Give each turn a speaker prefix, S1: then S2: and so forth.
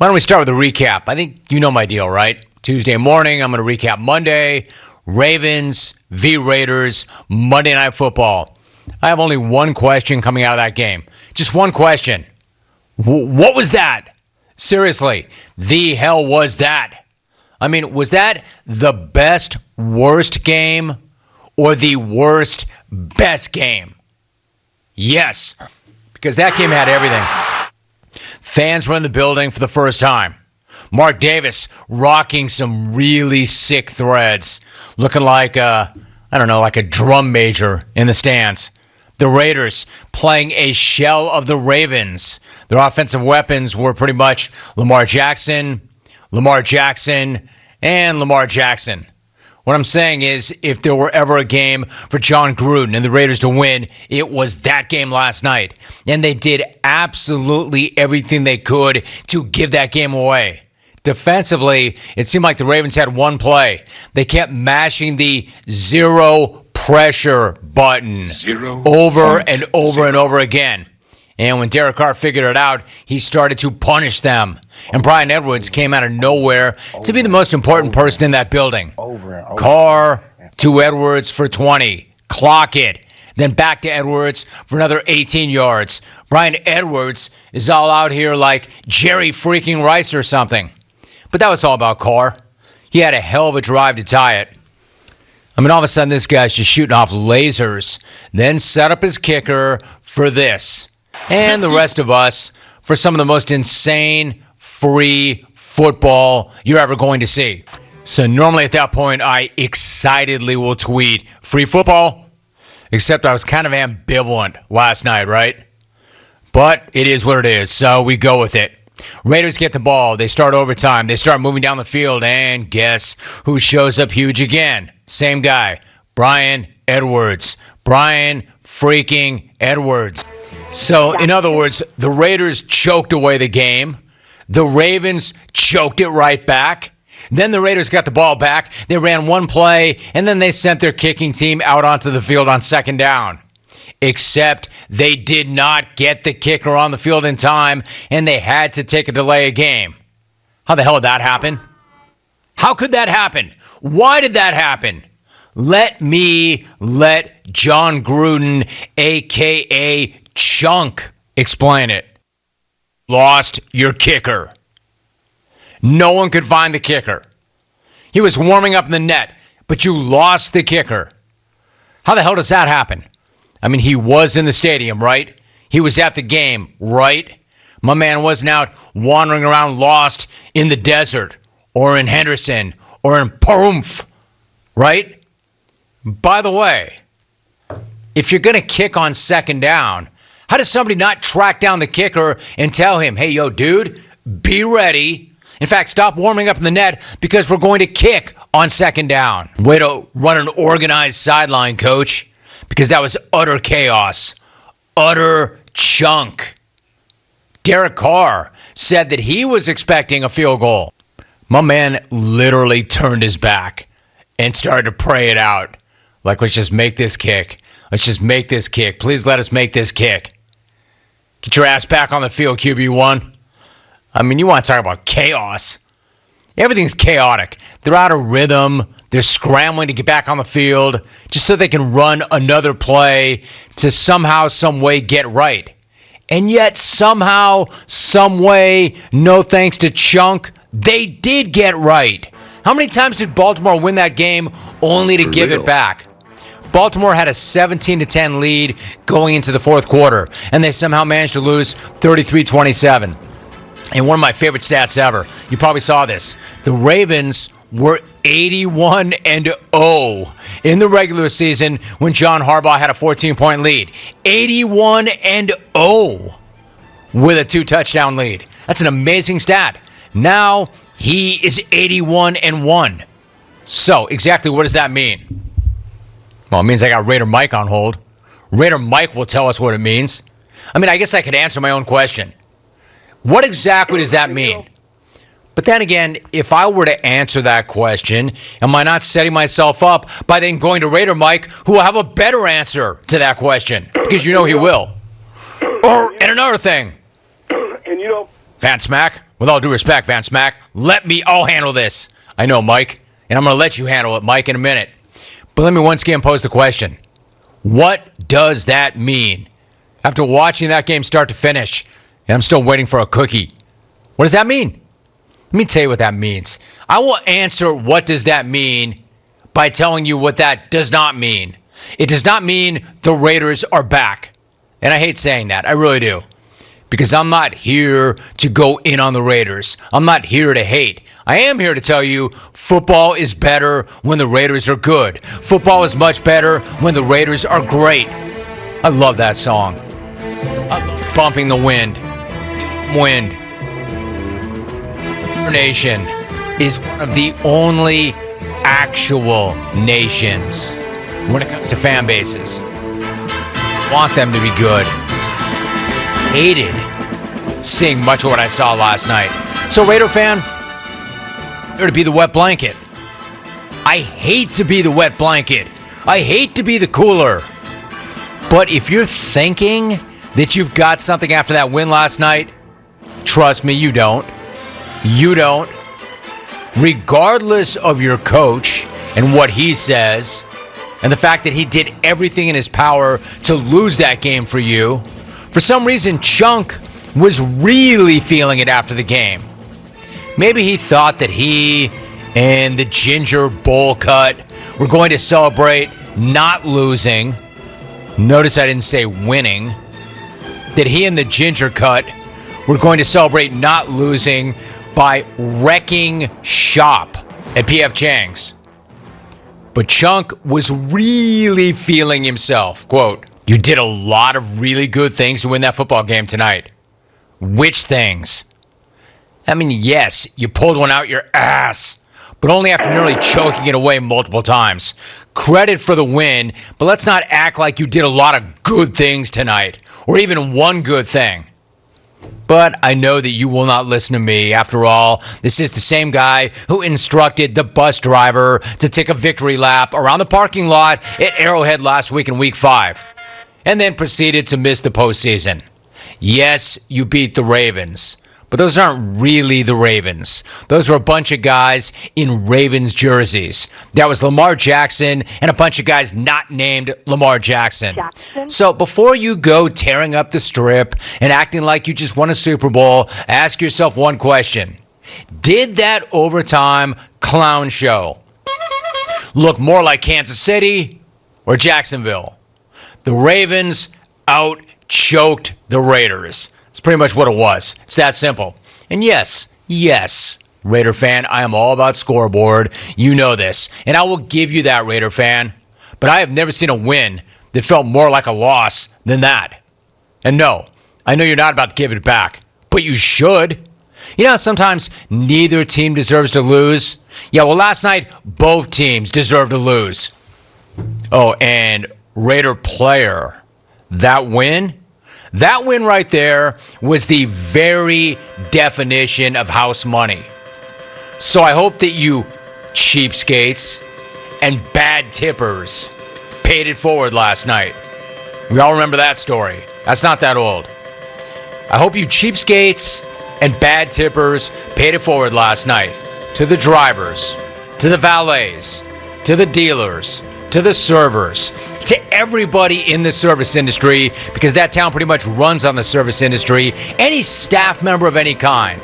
S1: Why don't we start with a recap? I think you know my deal, right? Tuesday morning, I'm going to recap Monday, Ravens v. Raiders, Monday Night Football. I have only one question coming out of that game. Just one question. What was that? Seriously, the hell was that? I mean, was that the best, worst game or the worst, best game? Yes, because that game had everything. Fans were in the building for the first time. Mark Davis rocking some really sick threads, looking like like a drum major in the stands. The Raiders playing a shell of the Ravens. Their offensive weapons were pretty much Lamar Jackson, and Lamar Jackson. What I'm saying is, if there were ever a game for John Gruden and the Raiders to win, it was that game last night. And they did absolutely everything they could to give that game away. Defensively, it seemed like the Ravens had one play. They kept mashing the zero pressure button over and over again. And when Derek Carr figured it out, he started to punish them. And Bryan Edwards came out of nowhere to be the most important person in that building. Carr to Edwards for 20. Clock it. Then back to Edwards for another 18 yards. Bryan Edwards is all out here like Jerry freaking Rice or something. But that was all about Carr. He had a hell of a drive to tie it. I mean, all of a sudden, this guy's just shooting off lasers, then set up his kicker for this. And the rest of us for some of the most insane free football you're ever going to see. So normally at that point, I excitedly will tweet, free football, except I was kind of ambivalent last night, right? But it is what it is, so we go with it. Raiders get the ball. They start overtime. They start moving down the field, and guess who shows up huge again? Same guy, Bryan Edwards. Bryan freaking Edwards. So, in other words, the Raiders choked away the game. The Ravens choked it right back. Then the Raiders got the ball back. They ran one play, and then they sent their kicking team out onto the field on second down. Except they did not get the kicker on the field in time, and they had to take a delay of game. How the hell did that happen? How could that happen? Why did that happen? Let John Gruden, a.k.a. Chunk, explain it. Lost your kicker. No one could find the kicker. He was warming up in the net, but you lost the kicker. How the hell does that happen? I mean, he was in the stadium, right? He was at the game, right? My man wasn't out wandering around lost in the desert or in Henderson or in Pahrump, right? By the way, if you're going to kick on second down, how does somebody not track down the kicker and tell him, hey, yo, dude, be ready. In fact, stop warming up in the net because we're going to kick on second down. Way to run an organized sideline, coach, because that was utter chaos, utter chunk. Derek Carr said that he was expecting a field goal. My man literally turned his back and started to pray it out. Like, let's just make this kick. Let's just make this kick. Please let us make this kick. Get your ass back on the field, QB1. I mean, you want to talk about chaos. Everything's chaotic. They're out of rhythm. They're scrambling to get back on the field just so they can run another play to somehow, some way get right. And yet, somehow, some way, no thanks to Chunk, they did get right. How many times did Baltimore win that game only to give it back? Baltimore had a 17-10 lead going into the fourth quarter, and they somehow managed to lose 33-27. And one of my favorite stats ever, you probably saw this, the Ravens were 81-0 in the regular season when John Harbaugh had a 14-point lead. 81-0 with a 2-touchdown lead. That's an amazing stat. Now he is 81-1. So exactly what does that mean? Well, it means I got Raider Mike on hold. Raider Mike will tell us what it means. I mean, I guess I could answer my own question. What exactly does that mean? But then again, if I were to answer that question, am I not setting myself up by then going to Raider Mike, who will have a better answer to that question? Because you know he will. And another thing.
S2: And
S1: Van Smack, With all due respect, Van Smack, I'll handle this. I know, Mike, and I'm going to let you handle it, Mike, in a minute. But let me once again pose the question. What does that mean? After watching that game start to finish, and I'm still waiting for a cookie. What does that mean? Let me tell you what that means. I will answer what does that mean by telling you what that does not mean. It does not mean the Raiders are back. And I hate saying that. I really do. Because I'm not here to go in on the Raiders. I'm not here to hate. I am here to tell you football is better when the Raiders are good. Football is much better when the Raiders are great. I love that song. I love Bumping the Wind. Wind. Our nation is one of the only actual nations when it comes to fan bases. Want them to be good. Hated seeing much of what I saw last night. So, Raider fan, here to be the wet blanket. I hate to be the wet blanket. I hate to be the cooler. But if you're thinking that you've got something after that win last night, trust me, you don't. You don't. Regardless of your coach and what he says, and the fact that he did everything in his power to lose that game for you, for some reason, Chunk was really feeling it after the game. Maybe he thought that he and the Ginger Bowl Cut were going to celebrate not losing. Notice I didn't say winning. That he and the Ginger Cut were going to celebrate not losing by wrecking shop at P.F. Chang's. But Chunk was really feeling himself. Quote, "You did a lot of really good things to win that football game tonight." Which things? I mean, yes, you pulled one out your ass, but only after nearly choking it away multiple times. Credit for the win, but let's not act like you did a lot of good things tonight, or even one good thing. But I know that you will not listen to me. After all, this is the same guy who instructed the bus driver to take a victory lap around the parking lot at Arrowhead last week in Week 5, and then proceeded to miss the postseason. Yes, you beat the Ravens, but those aren't really the Ravens. Those were a bunch of guys in Ravens jerseys. That was Lamar Jackson and a bunch of guys not named Lamar Jackson. So before you go tearing up the strip and acting like you just won a Super Bowl, ask yourself one question. Did that overtime clown show look more like Kansas City or Jacksonville? The Ravens out-choked the Raiders. It's pretty much what it was. It's that simple. And yes, Raider fan, I am all about scoreboard. You know this. And I will give you that, Raider fan. But I have never seen a win that felt more like a loss than that. And no, I know you're not about to give it back, but you should. You know, sometimes neither team deserves to lose. Yeah, well, last night, both teams deserved to lose. Oh, and Raider player, that win right there was the very definition of house money. So I hope that you cheapskates and bad tippers paid it forward last night. We all remember that story. That's not that old. I hope you cheapskates and bad tippers paid it forward last night to the drivers, to the valets, to the dealers, to the servers, to everybody in the service industry, because that town pretty much runs on the service industry, any staff member of any kind.